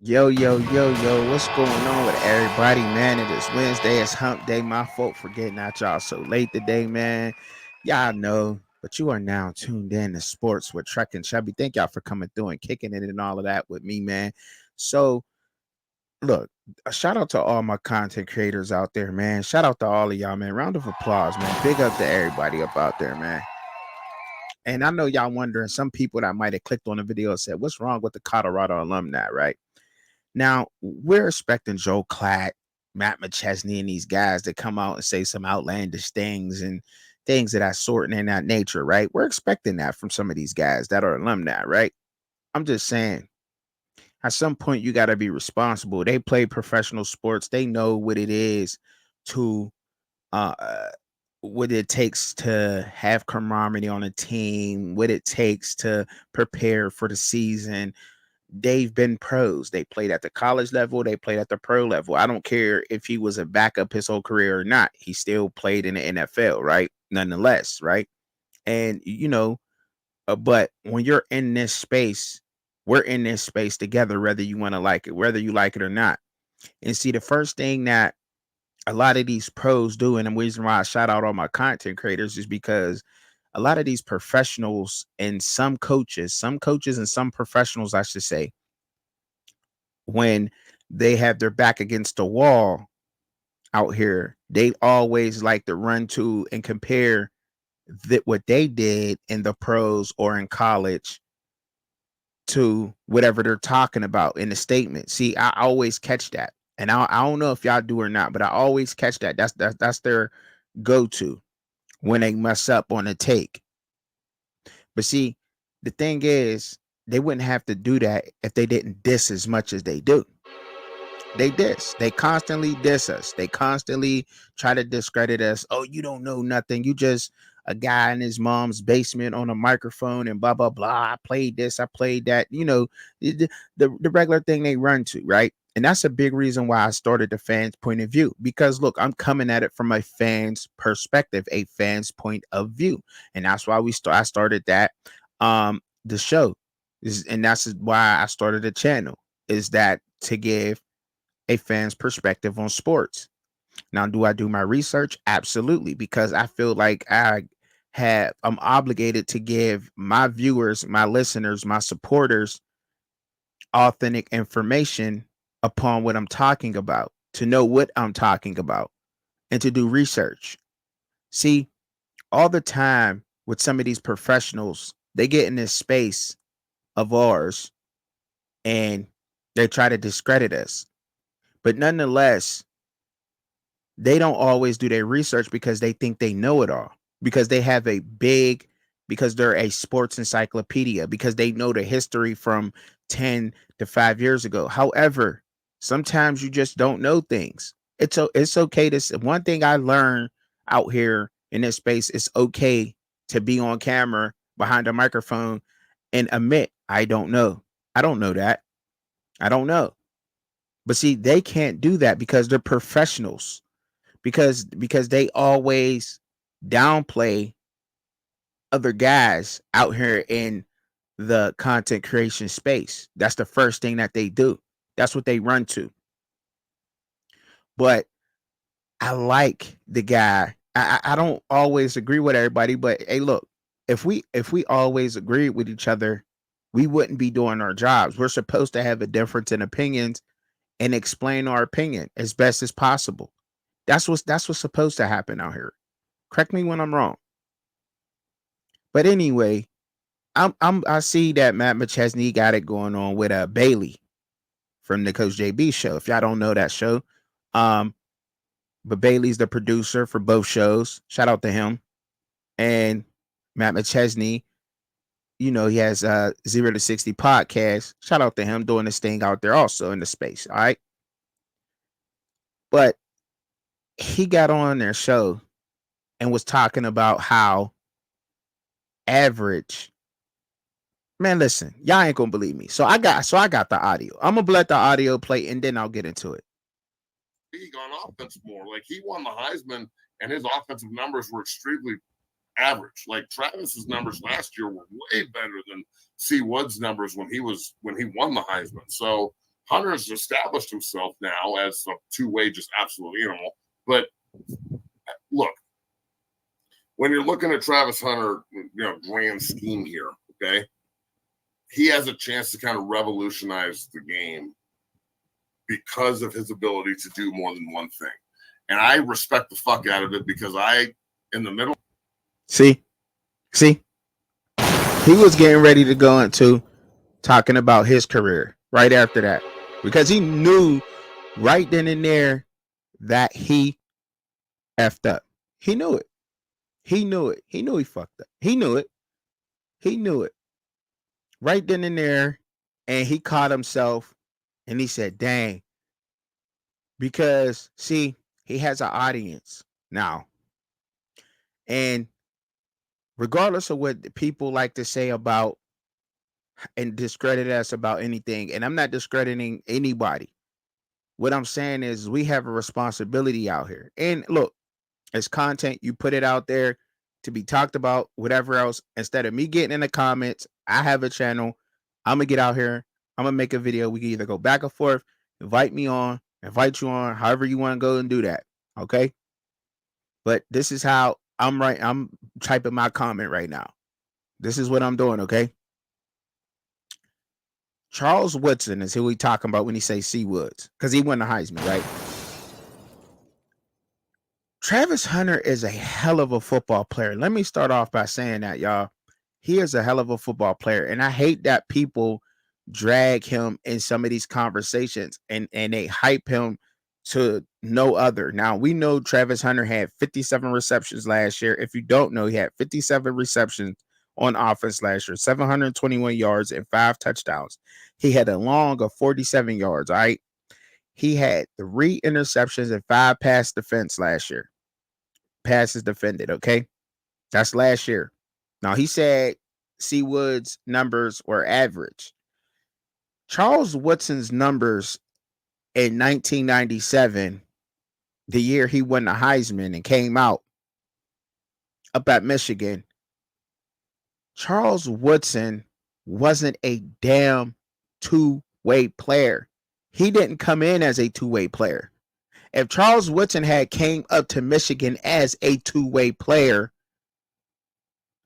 Yo, yo, yo, yo, what's going on with everybody, man? It is Wednesday, it's hump day. My fault for getting at y'all so late today, man. Y'all know, but you are now tuned in to sports with Trek and Chubby. Thank y'all for coming through and kicking it and all of that with me, man. So, look, a shout out to all my content creators out there, man. Shout out to all of y'all, man. Round of applause, man. Big up to everybody up out there, man. And I know y'all wondering, some people that might have clicked on the video and said, what's wrong with the Colorado alumni, right? Now, we're expecting Joe Klatt, Matt McChesney, and these guys to come out and say some outlandish things and things of that sort and in that nature, right? We're expecting that from some of these guys that are alumni, right? I'm just saying, at some point, you got to be responsible. They play professional sports, they know what it is to, uh, what it takes to have camaraderie on a team, what it takes to prepare for the season. They've been pros. They played at the college level. They played at the pro level. I don't care if he was a backup his whole career or not. He still played in the NFL, right? Nonetheless, right? And but when you're in this space, we're in this space together, whether you want to like it, whether you like it or not. And see, the first thing that a lot of these pros do, and the reason why I shout out all my content creators is because a lot of these professionals and some coaches and some professionals, I should say, when they have their back against the wall out here, they always like to run to and compare that what they did in the pros or in college to whatever they're talking about in the statement. See, I always catch that. And I don't know if y'all do or not, but I always catch that. That's their go-to when they mess up on a take. But see, the thing is, they wouldn't have to do that if they didn't diss as much as they do. They diss. They constantly diss us. They constantly try to discredit us. Oh, you don't know nothing. You just a guy in his mom's basement on a microphone and blah blah blah. I played this. I played that. The regular thing they run to, right? And that's a big reason why I started the fans' point of view. Because look, I'm coming at it from a fan's perspective, a fan's point of view, and that's why I started that the show, and that's why I started the channel. Is that to give a fan's perspective on sports. Now, do I do my research? Absolutely, because I feel like I'm obligated to give my viewers, my listeners, my supporters authentic information upon what I'm talking about, to know what I'm talking about, and to do research. See, all the time with some of these professionals, they get in this space of ours and they try to discredit us. But nonetheless, they don't always do their research because they think they know it all, because they have because they're a sports encyclopedia, because they know the history from 10 to 5 years ago. However, sometimes you just don't know things. It's okay to, one thing I learned out here in this space, it's okay to be on camera behind a microphone and admit, I don't know. I don't know that. I don't know. But see, they can't do that because they're professionals, because they always downplay other guys out here in the content creation space. That's the first thing that they do. That's what they run to. But I like the guy. I don't always agree with everybody, but hey, look, if we always agreed with each other, we wouldn't be doing our jobs. We're supposed to have a difference in opinions and explain our opinion as best as possible. That's what's supposed to happen out here. Correct me when I'm wrong. But anyway, I see that Matt McChesney got it going on with Bailey from the Coach JB show. If y'all don't know that show, um, but Bailey's the producer for both shows. Shout out to him. And Matt McChesney, he has 0 to 60 podcast. Shout out to him doing this thing out there also in the space. All right. But he got on their show and was talking about how average. Man, listen, y'all ain't gonna believe me. So I got the audio. I'm gonna let the audio play and then I'll get into it. League on offense more. Like he won the Heisman, and his offensive numbers were extremely average. Like Travis's numbers last year were way better than C. Wood's numbers when he won the Heisman. So Hunter's established himself now as a two-way, just absolute animal. But look, when you're looking at Travis Hunter, grand scheme here, okay, he has a chance to kind of revolutionize the game because of his ability to do more than one thing. And I respect the fuck out of it because in the middle. See, he was getting ready to go into talking about his career right after that because he knew right then and there that he effed up. He knew it. He knew it. He knew he fucked up. He knew it. He knew it. Right then and there. And he caught himself and he said, dang. Because, see, he has an audience now. And regardless of what people like to say about and discredit us about anything, and I'm not discrediting anybody. What I'm saying is we have a responsibility out here. And look, as content, you put it out there to be talked about, whatever else. Instead of me getting in the comments, I have a channel. I'm going to get out here. I'm going to make a video. We can either go back and forth, invite me on, invite you on, however you want to go and do that. Okay. But this is how I'm typing my comment right now. This is what I'm doing. Okay. Charles Woodson is who we talking about when he say C Woods, because he won the Heisman, right? Travis Hunter is a hell of a football player. Let me start off by saying that, y'all. He is a hell of a football player. And I hate that people drag him in some of these conversations and they hype him to no other. Now, we know Travis Hunter had 57 receptions last year. If you don't know, he had 57 receptions on offense last year, 721 yards and 5 touchdowns. He had a long of 47 yards, all right? He had 3 interceptions and 5 pass defense last year. Passes defended, okay? That's last year. Now, he said C. Wood's numbers were average. Charles Woodson's numbers in 1997, the year he won the Heisman and came out up at Michigan, Charles Woodson wasn't a damn two-way player. He didn't come in as a two-way player. If Charles Woodson had came up to Michigan as a two-way player,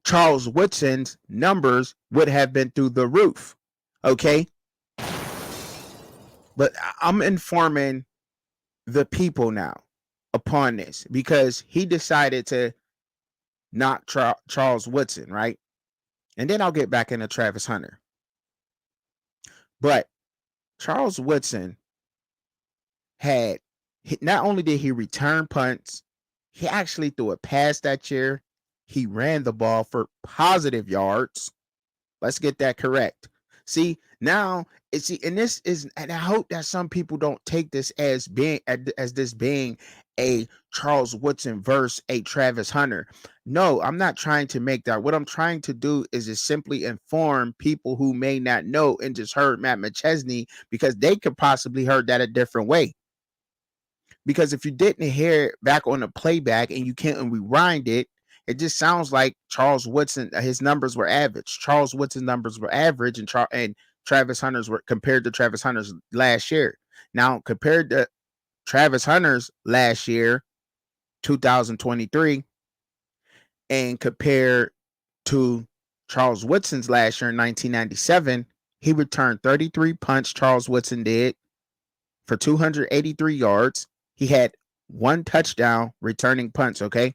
Charles Woodson's numbers would have been through the roof. Okay? But I'm informing the people now upon this because he decided to knock Charles Woodson, right? And then I'll get back into Travis Hunter. But Charles Woodson not only did he return punts, he actually threw a pass that year. He ran the ball for positive yards. Let's get that correct. See, now and this is, and I hope that some people don't take this as being a Charles Woodson versus a Travis Hunter. No, I'm not trying to make that. What I'm trying to do is just simply inform people who may not know and just heard Matt McChesney because they could possibly heard that a different way. Because if you didn't hear it back on the playback and you can't rewind it, it just sounds like Charles Woodson, his numbers were average. Charles Woodson's numbers were average, and Travis Hunter's were compared to Travis Hunter's last year. Now, compared to Travis Hunter's last year, 2023, and compared to Charles Woodson's last year in 1997, he returned 33 punts. Charles Woodson did for 283 yards. He had 1 touchdown returning punts, okay?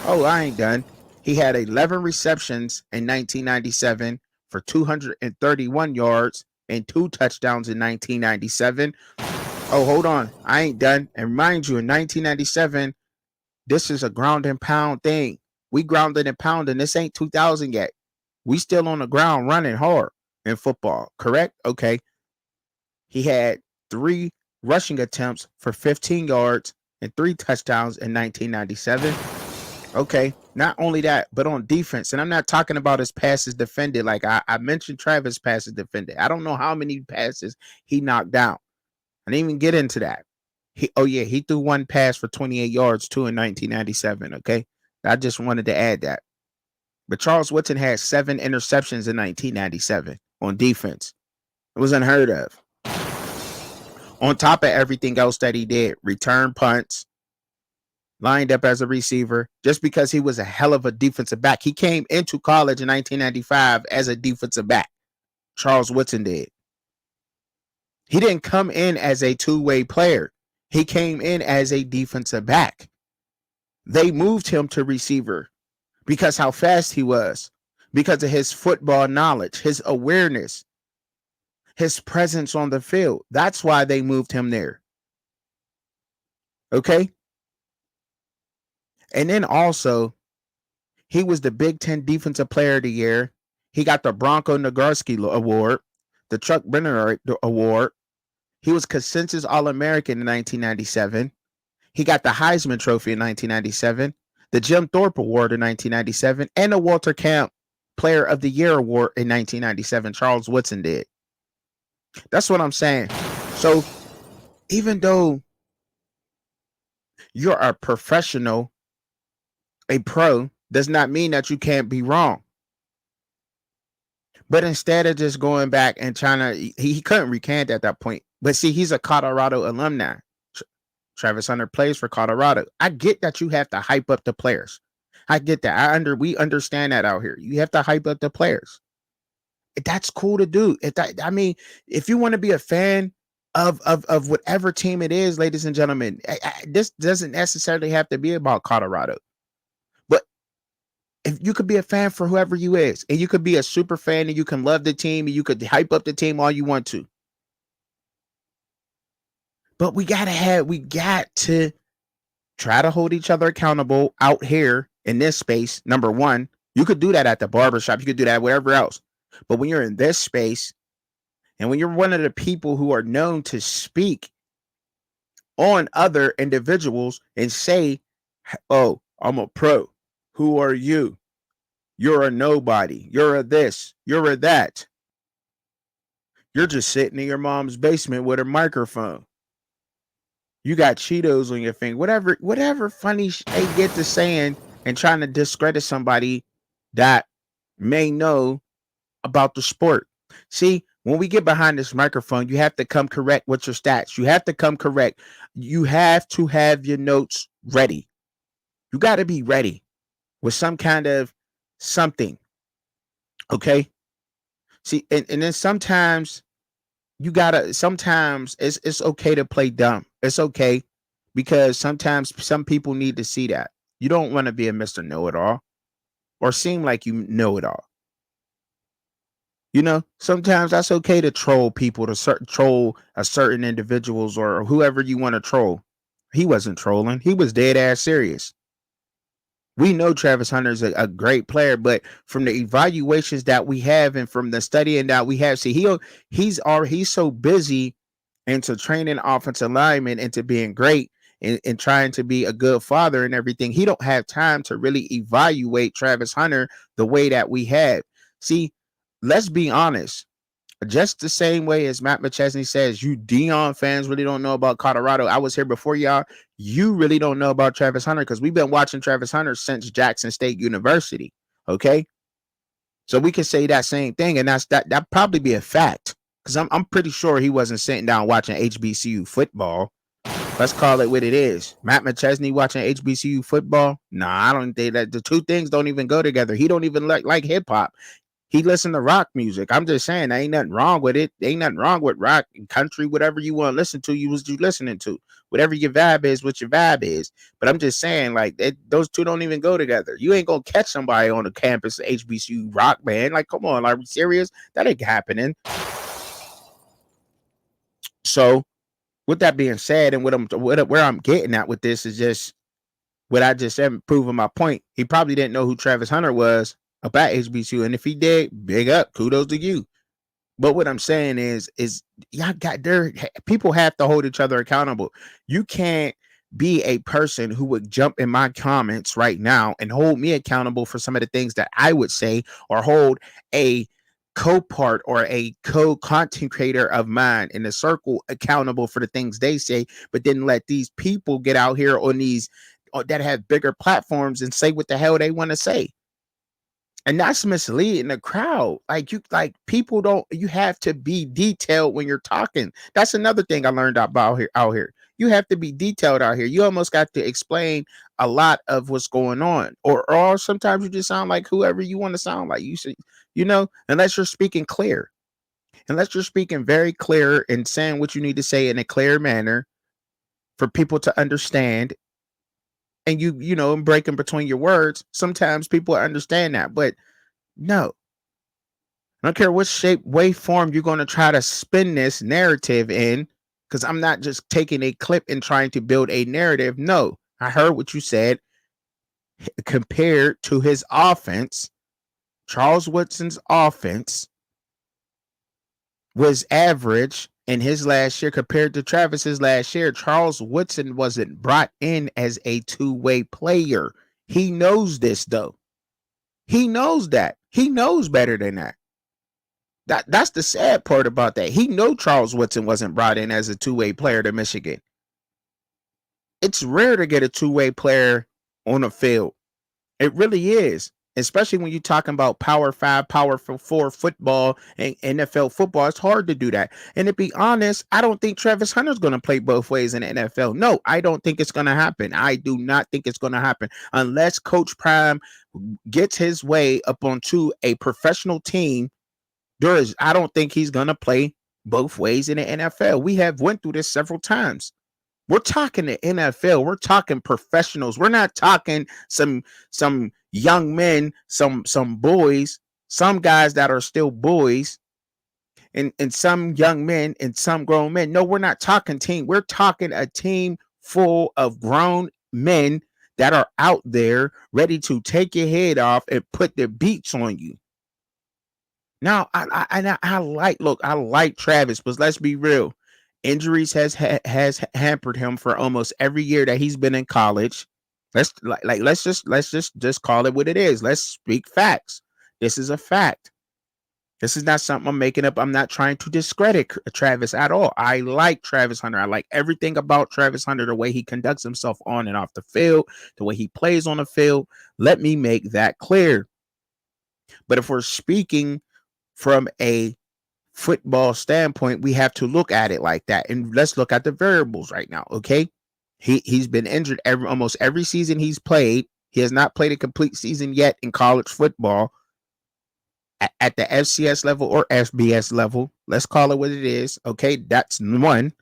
Oh, I ain't done. He had 11 receptions in 1997 for 231 yards and 2 touchdowns in 1997. Oh, hold on. I ain't done. And remind you, in 1997, this is a ground and pound thing. We grounded and pounded. This ain't 2000 yet. We still on the ground running hard in football, correct? Okay. He had 3 rushing attempts for 15 yards and 3 touchdowns in 1997. Okay, not only that, but on defense, and I'm not talking about his passes defended. Like I mentioned, Travis passes defended. I don't know how many passes he knocked down. I didn't even get into that. He threw 1 pass for 28 yards too in 1997. Okay, I just wanted to add that. But Charles Woodson had 7 interceptions in 1997 on defense. It was unheard of. On top of everything else that he did, return punts, lined up as a receiver, just because he was a hell of a defensive back. He came into college in 1995 as a defensive back. Charles Woodson did. He didn't come in as a two-way player. He came in as a defensive back. They moved him to receiver because how fast he was, because of his football knowledge, his awareness, his presence on the field. That's why they moved him there. Okay? And then also, he was the Big Ten Defensive Player of the Year. He got the Bronco Nagurski Award, the Chuck Brenner Award. He was consensus All-American in 1997. He got the Heisman Trophy in 1997, the Jim Thorpe Award in 1997, and the Walter Camp Player of the Year Award in 1997. Charles Woodson did. That's what I'm saying. So even though you're a professional, a pro, does not mean that you can't be wrong. But instead of just going back and trying to, he couldn't recant at that point. But see, he's a Colorado alumni. Travis Hunter plays for Colorado. I get that you have to hype up the players. I get that. We understand that out here. You have to hype up the players. That's cool to do. If you want to be a fan of whatever team it is, ladies and gentlemen, this doesn't necessarily have to be about Colorado. But if you could be a fan for whoever you is, and you could be a super fan, and you can love the team, and you could hype up the team all you want to. But we got to try to hold each other accountable out here in this space. Number one, you could do that at the barbershop. You could do that wherever else. But when you're in this space, and when you're one of the people who are known to speak on other individuals and say, oh, I'm a pro. Who are you? You're a nobody. You're a this. You're a that. You're just sitting in your mom's basement with a microphone. You got Cheetos on your finger. Whatever funny they get to saying and trying to discredit somebody that may know about the sport. See, when we get behind this microphone, you have to come correct with your stats. You have to come correct. You have to have your notes ready. You got to be ready with some kind of something. Okay? See, and then sometimes it's okay to play dumb. It's okay, because sometimes some people need to see that. You don't want to be a Mr. Know-It-All or seem like you know it all. You know, sometimes that's okay to troll people, to troll a certain individuals or whoever you want to troll. He wasn't trolling. He was dead ass serious. We know Travis Hunter is a great player, but from the evaluations that we have and from the studying that we have, see, he's so busy into training offensive linemen, into being great and trying to be a good father and everything. He don't have time to really evaluate Travis Hunter the way that we have. See, let's be honest. Just the same way as Matt McChesney says, you Deion fans really don't know about Colorado. I was here before y'all. You really don't know about Travis Hunter because we've been watching Travis Hunter since Jackson State University. Okay, so we can say that same thing, and that probably be a fact because I'm pretty sure he wasn't sitting down watching HBCU football. Let's call it what it is. Matt McChesney watching HBCU football? Nah, I don't think that the two things don't even go together. He don't even like hip hop. He listened to rock music. I'm just saying, there ain't nothing wrong with it. There ain't nothing wrong with rock and country, whatever you want to listen to, you listening to. Whatever your vibe is, what your vibe is. But I'm just saying, like, those two don't even go together. You ain't going to catch somebody on the campus HBCU rock band. Like, come on, are we serious? That ain't happening. So, with that being said, and where I'm getting at with this is just what I just said, proving my point. He probably didn't know who Travis Hunter was about HBCU, and if he did, big up, kudos to you. But what I'm saying is y'all got there. People have to hold each other accountable. You can't be a person who would jump in my comments right now and hold me accountable for some of the things that I would say, or hold a co-part or a co-content creator of mine in the circle accountable for the things they say, but then let these people get out here on these that have bigger platforms and say what the hell they want to say. And that's misleading the crowd. Like people don't, you have to be detailed when you're talking. That's another thing I learned about here out here. You have to be detailed out here. You almost got to explain a lot of what's going on. Or sometimes you just sound like whoever you want to sound like. You should, unless you're speaking clear. Unless you're speaking very clear and saying what you need to say in a clear manner for people to understand, and and breaking between your words, sometimes people understand that. But no, I don't care what shape, way, form you're going to try to spin this narrative in, because I'm not just taking a clip and trying to build a narrative. No, I heard what you said. Compared to his offense, Charles Woodson's offense was average in his last year compared to Travis's last year. Charles Woodson wasn't brought in as a two-way player. He knows this, though. He knows that. He knows better than that. That's the sad part about that. He know Charles Woodson wasn't brought in as a two-way player to Michigan. It's rare to get a two-way player on a field. It really is. Especially when you're talking about Power 5, Power 4 football and NFL football. It's hard to do that. And to be honest, I don't think Travis Hunter's going to play both ways in the NFL. No, I don't think it's going to happen. I do not think it's going to happen unless Coach Prime gets his way up onto a professional team. I don't think he's going to play both ways in the NFL. We have went through this several times. We're talking the NFL. We're talking professionals. We're not talking some young men, some boys, some guys that are still boys, and some young men and some grown men. No, we're not talking team. We're talking a team full of grown men that are out there ready to take your head off and put their beats on you. Now, I like Travis, but let's be real. Injuries has hampered him for almost every year that he's been in college. Let's just call it what it is. Let's speak facts. This is a fact. This is not something I'm making up. I'm not trying to discredit Travis at all. I like Travis Hunter. I like everything about Travis Hunter, the way he conducts himself on and off the field, the way he plays on the field. Let me make that clear. But if we're speaking from a football standpoint, we have to look at it like that. And let's look at the variables right now. Okay. He's been injured almost every season he's played. He has not played a complete season yet in college football at the FCS level or FBS level. Let's call it what it is. Okay. That's one.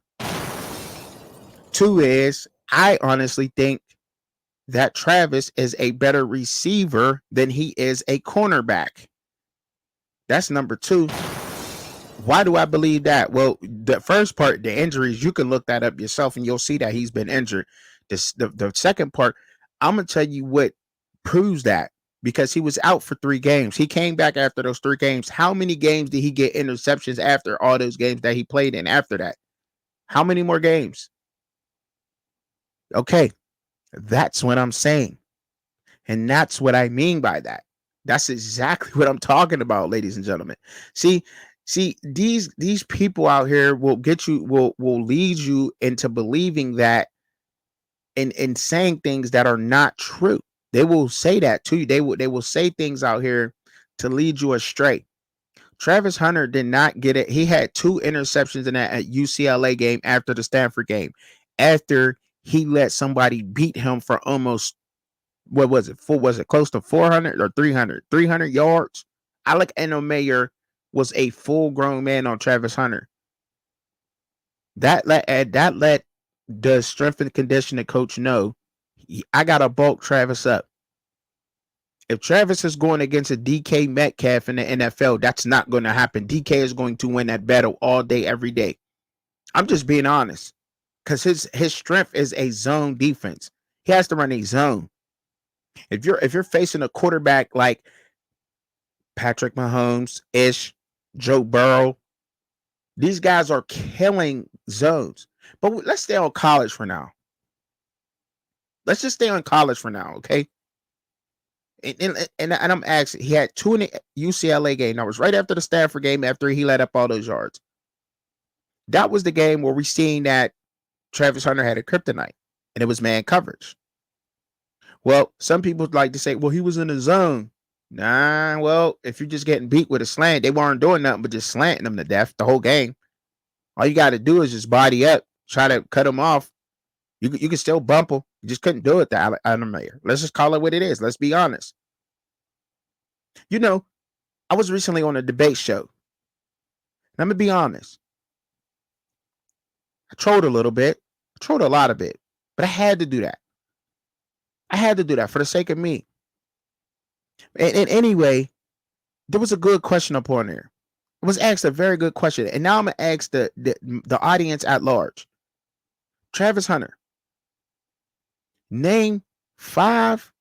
Two is, I honestly think that Travis is a better receiver than he is a cornerback. That's number two. Why do I believe that? Well, the first part, the injuries, you can look that up yourself and you'll see that he's been injured. The second part, I'm going to tell you what proves that, because he was out for 3 games. He came back after those 3 games. How many games did he get interceptions after all those games that he played in after that? How many more games? Okay, that's what I'm saying. And that's what I mean by that. That's exactly what I'm talking about, ladies and gentlemen. See, these people out here will get you, will lead you into believing that, and saying things that are not true. They will say that to you. They will say things out here to lead you astray. Travis Hunter did not get it. He had 2 interceptions in that UCLA game after the Stanford game, after he let somebody beat him for almost, what was it? Was it close to 400 or 300 yards? Alec Enomayer was a full grown man on Travis Hunter. That let the strength and conditioning coach know, I gotta bulk Travis up. If Travis is going against a DK Metcalf in the NFL, that's not going to happen. DK is going to win that battle all day, every day. I'm just being honest, because his strength is a zone defense. He has to run a zone. If you're facing a quarterback like Patrick Mahomes, Joe Burrow, these guys are killing zones. But let's stay on college for now. Let's just stay on college for now, okay? And I'm asking, he had 2 in the UCLA game. That was right after the Stanford game, after he let up all those yards. That was the game where we seen that Travis Hunter had a kryptonite, and it was man coverage. Well, some people like to say, well, he was in the zone. Nah, well, if you're just getting beat with a slant, they weren't doing nothing but just slanting them to death the whole game. All you got to do is just body up, try to cut them off. You can still bump them. You just couldn't do it to Adam Mayer. Let's just call it what it is. Let's be honest. You know, I was recently on a debate show. I'm going to be honest. I trolled a little bit. I trolled a lot of it. But I had to do that. I had to do that for the sake of me. And anyway, there was a good question up on there. It was asked a very good question. And now I'm going to ask the audience at large. Travis Hunter, name 5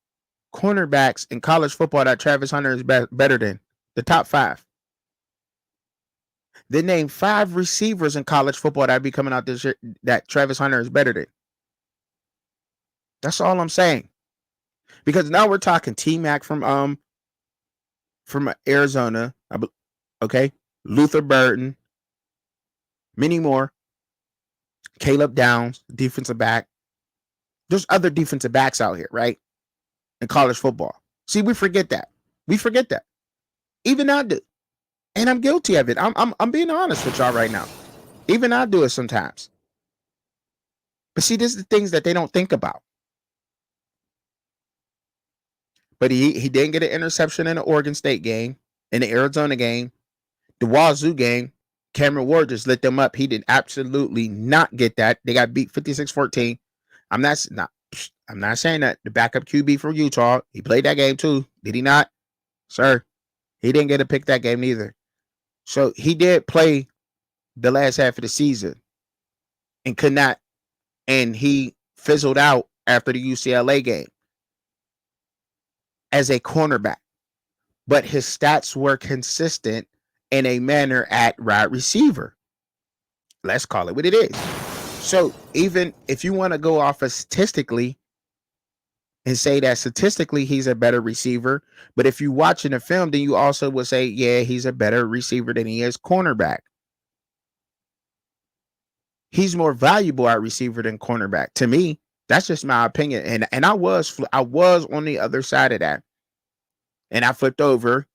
cornerbacks in college football that Travis Hunter is better than. The top 5. Then name 5 receivers in college football that be coming out this year that Travis Hunter is better than. That's all I'm saying. Because now we're talking T-Mac from Arizona. Okay. Luther Burton. Many more. Caleb Downs, defensive back. There's other defensive backs out here, right? In college football. See, we forget that. We forget that. Even I do. And I'm guilty of it. I'm being honest with y'all right now. Even I do it sometimes. But see, this is the things that they don't think about. But he didn't get an interception in the Oregon State game, in the Arizona game, the Wazoo game. Cameron Ward just lit them up. He did absolutely not get that. They got beat 56-14. I'm not saying that. The backup QB for Utah, he played that game too. Did he not? Sir, he didn't get to pick that game neither. So he did play the last half of the season and could not, and he fizzled out after the UCLA game as a cornerback. But his stats were consistent in a manner at wide receiver. Let's call it what it is. So even if you want to go off of statistically and say that statistically he's a better receiver, but if you watch in the film, then you also would say, yeah, he's a better receiver than he is cornerback. He's more valuable at receiver than cornerback. To me, that's just my opinion. And I was on the other side of that. And I flipped over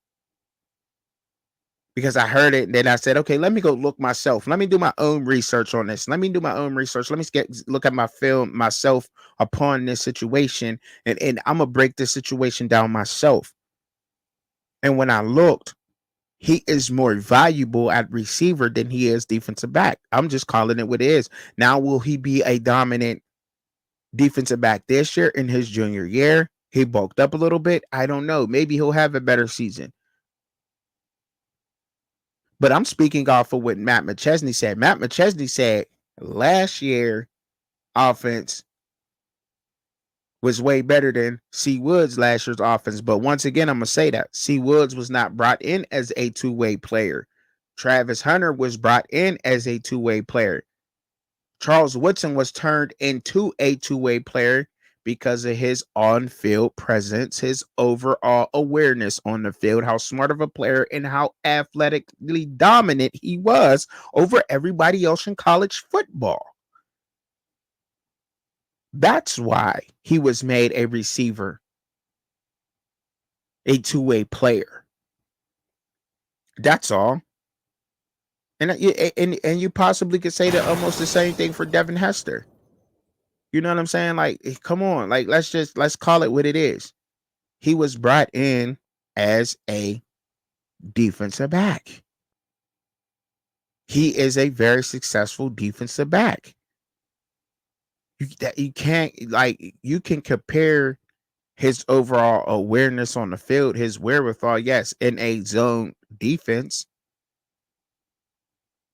because I heard it. And then I said, okay, let me go look myself. Let me do my own research on this. Let me look at my film myself upon this situation. And I'm going to break this situation down myself. And when I looked, he is more valuable at receiver than he is defensive back. I'm just calling it what it is. Now, will he be a dominant defensive back this year in his junior year? He bulked up a little bit. I don't know. Maybe he'll have a better season. But I'm speaking off of what Matt McChesney said. Matt McChesney said last year offense was way better than C. Woods last year's offense. But once again, I'm going to say that C. Woods was not brought in as a two-way player. Travis Hunter was brought in as a two-way player. Charles Woodson was turned into a two-way player because of his on-field presence, his overall awareness on the field, how smart of a player and how athletically dominant he was over everybody else in college football. That's why he was made a receiver, a two-way player. That's all. And you possibly could say that almost the same thing for Devin Hester. You know what I'm saying? Like, come on. Like, let's call it what it is. He was brought in as a defensive back. He is a very successful defensive back. You can't, like, you can compare his overall awareness on the field, his wherewithal, yes, in a zone defense.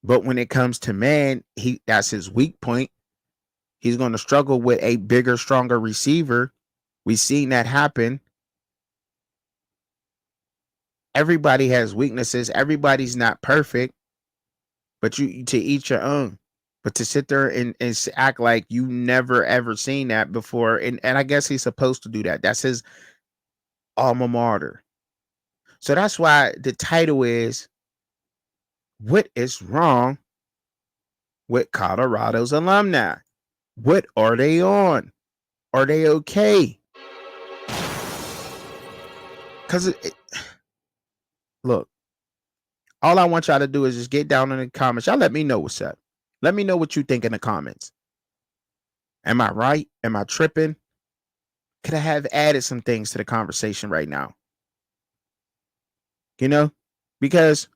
But when it comes to man, that's his weak point. He's going to struggle with a bigger, stronger receiver. We've seen that happen. Everybody has weaknesses. Everybody's not perfect. But you to each your own. But to sit there and act like you never ever seen that before, and I guess he's supposed to do that. That's his alma mater. So that's why the title is, what is wrong with Colorado's alumni? What are they on? Are they okay? Because Look, all I want y'all to do is just get down in the comments. Y'all let me know what's up. Let me know what you think in the comments. Am I right? Am I tripping? Could I have added some things to the conversation right now? You know, because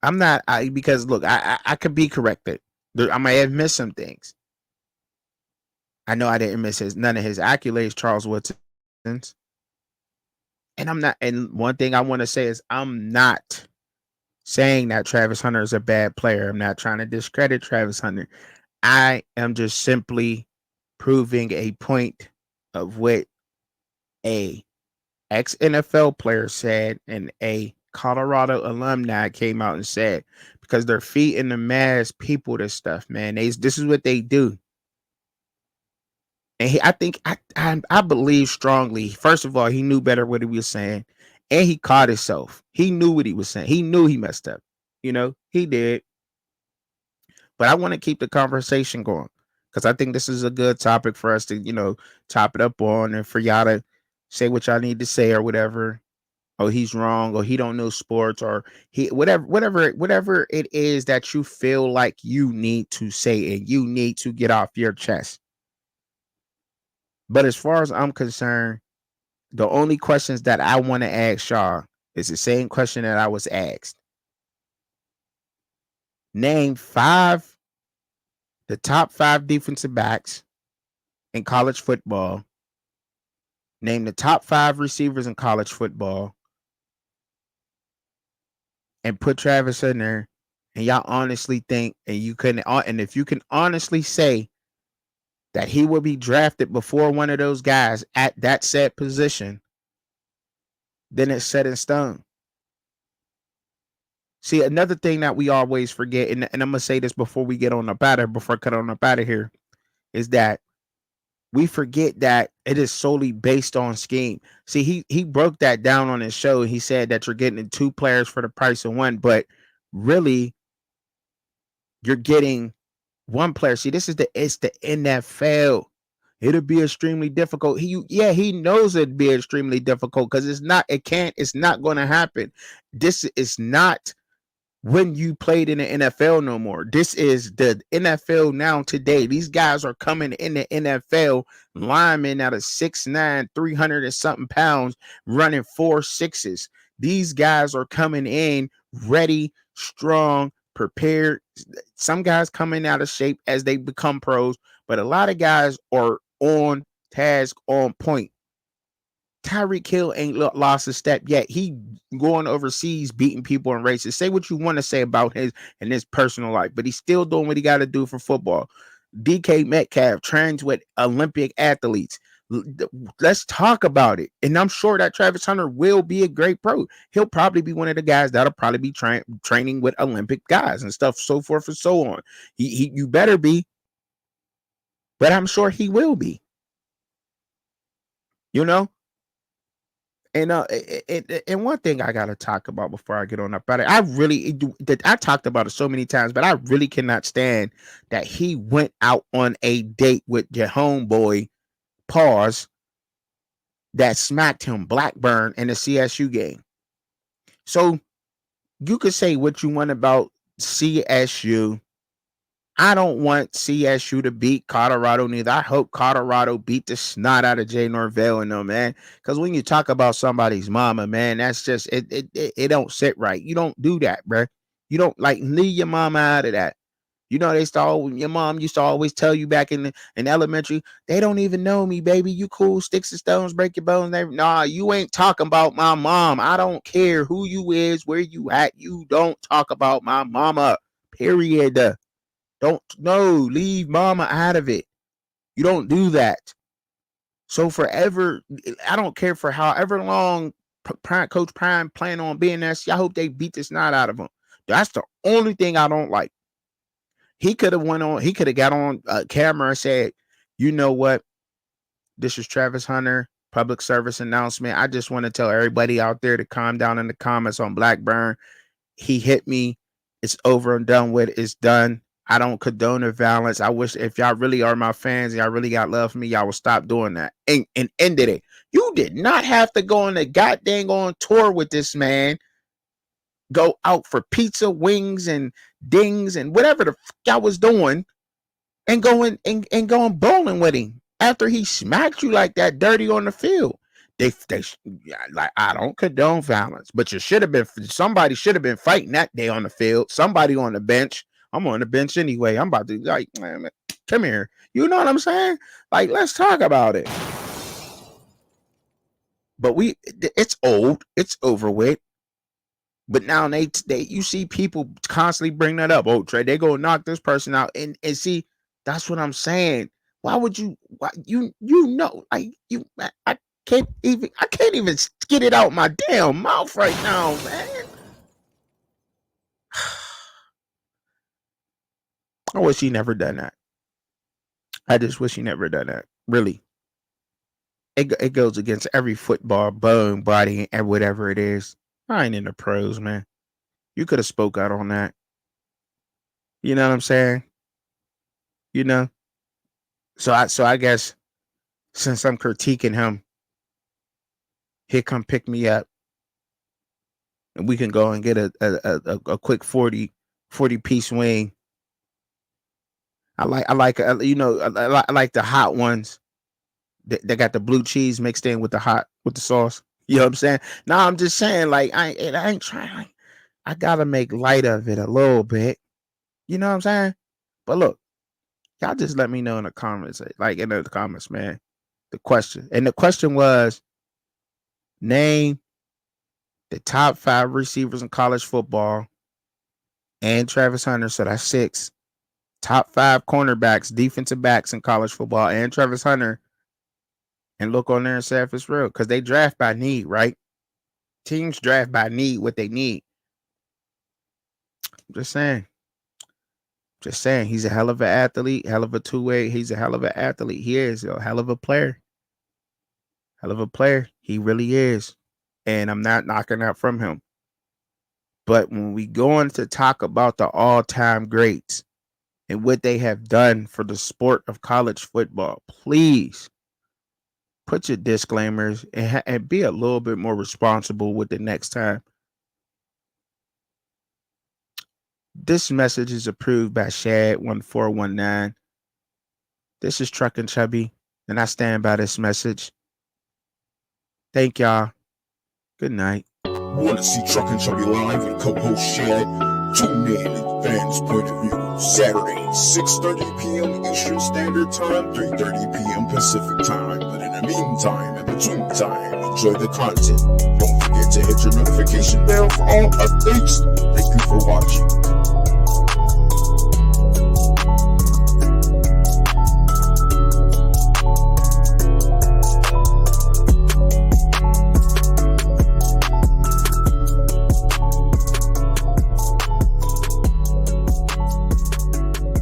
I'm not. Because look, I could be corrected. I might have missed some things. I know I didn't miss none of his accolades, Charles Woodson's. And I'm not. And one thing I want to say is I'm not saying that Travis Hunter is a bad player. I'm not trying to discredit Travis Hunter. I am just simply proving a point of what a ex NFL player said and a Colorado alumni came out and said, because they're feeding the mass people this stuff, man. This is what they do. And I think I believe strongly. First of all, he knew better what he was saying, and he caught himself. He knew what he was saying. He knew he messed up. He did. But I want to keep the conversation going because I think this is a good topic for us to, top it up on, and for y'all to say what y'all need to say or whatever. Oh, he's wrong, or he don't know sports, or he whatever it is that you feel like you need to say and you need to get off your chest. But as far as I'm concerned, the only questions that I want to ask y'all is the same question that I was asked. Name the top 5 defensive backs in college football. Name the top 5 receivers in college football. And put Travis in there. And y'all honestly think, and if you can honestly say that he will be drafted before one of those guys at that said position, then it's set in stone. See, another thing that we always forget, and I'm gonna say this before we get on up out of before I cut on up out of here, is that we forget that it is solely based on scheme. See, he broke that down on his show. He said that you're getting 2 players for the price of one, but really you're getting 1 player. See, it's the NFL. It'll be extremely difficult. He knows it'd be extremely difficult because it's not going to happen. This is not when you played in the NFL no more. This is the NFL now today. These guys are coming in the NFL, linemen out of 6'9", 300 and something pounds, running 4.6s. These guys are coming in ready, strong, prepared. Some guys coming out of shape as they become pros, but a lot of guys are on task, on point. Tyreek Hill ain't lost a step yet. He going overseas, beating people in races. Say what you want to say about his personal life, but he's still doing what he got to do for football. DK Metcalf trains with Olympic athletes. Let's talk about it. And I'm sure that Travis Hunter will be a great pro. He'll probably be one of the guys that'll probably be training with Olympic guys and stuff, so forth and so on. You better be, but I'm sure he will be. And one thing I gotta talk about before I get on up about it, I talked about it so many times, but I really cannot stand that he went out on a date with your homeboy, pause, that smacked him Blackburn in the CSU game. So you could say what you want about CSU. I don't want CSU to beat Colorado neither. I hope Colorado beat the snot out of Jay Norvell and them, man. Because when you talk about somebody's mama, man, that's just it don't sit right. You don't do that, bro. You don't leave your mama out of that. Your mom used to always tell you back in elementary, they don't even know me, baby. You cool, sticks and stones, break your bones. Nah, you ain't talking about my mom. I don't care who you is, where you at. You don't talk about my mama. Period. Leave mama out of it. You don't do that. So forever, I don't care for however long Coach Prime plan on being there. I hope they beat the snot out of him. That's the only thing I don't like. He could have got on camera and said, you know what? This is Travis Hunter, public service announcement. I just want to tell everybody out there to calm down in the comments on Blackburn. He hit me. It's over and done with. It's done. I don't condone the violence. I wish if y'all really are my fans, y'all really got love for me, y'all will stop doing that. And ended it. You did not have to go on a goddamn on tour with this man go out for pizza, wings, and dings, and whatever the fuck I was doing, and going bowling with him after he smacked you like that dirty on the field. They like, I don't condone violence, but somebody should have been fighting that day on the field. Somebody on the bench. I'm on the bench anyway. I'm about to, like, man, come here. You know what I'm saying? Like, let's talk about it. But it's old. It's over with. But now you see people constantly bring that up. Oh, Trey, they go knock this person out, and see, that's what I'm saying. Why would you? Why like you? I can't even get it out my damn mouth right now, man. I wish he never done that. I just wish he never done that. Really, it goes against every football bone, body, and whatever it is. I ain't in the pros, man. You could have spoke out on that. You know what I'm saying? You know. So I guess since I'm critiquing him, he'll come pick me up, and we can go and get a quick 40 piece wing. I like I like the hot ones. They got the blue cheese mixed in with the sauce. You know what I'm saying? No, I'm just saying, like, I ain't trying. I gotta make light of it a little bit. You know what I'm saying? But look, y'all just let me know in the comments, man, the question. And the question was, name the top 5 receivers in college football and Travis Hunter. So that's 6. Top 5 cornerbacks, defensive backs in college football and Travis Hunter. And look on there and say if it's real. Because they draft by need, right? Teams draft by need what they need. I'm just saying. He's a hell of an athlete, hell of a two-way. He's a hell of an athlete. He is a hell of a player. Hell of a player. He really is. And I'm not knocking out from him. But when we go on to talk about the all-time greats and what they have done for the sport of college football, please put your disclaimers and be a little bit more responsible with the next time. This message is approved by Shad1419. This is Truck and Chubby, and I stand by this message. Thank y'all. Good night. Want to see Truck and Chubby live with co-host Shad? Tune in at Fans Point of View, Saturday, 6:30 p.m. Eastern Standard Time, 3:30 p.m. Pacific Time. But in the meantime, in between time, enjoy the content. Don't forget to hit your notification bell for all updates. Thank you for watching.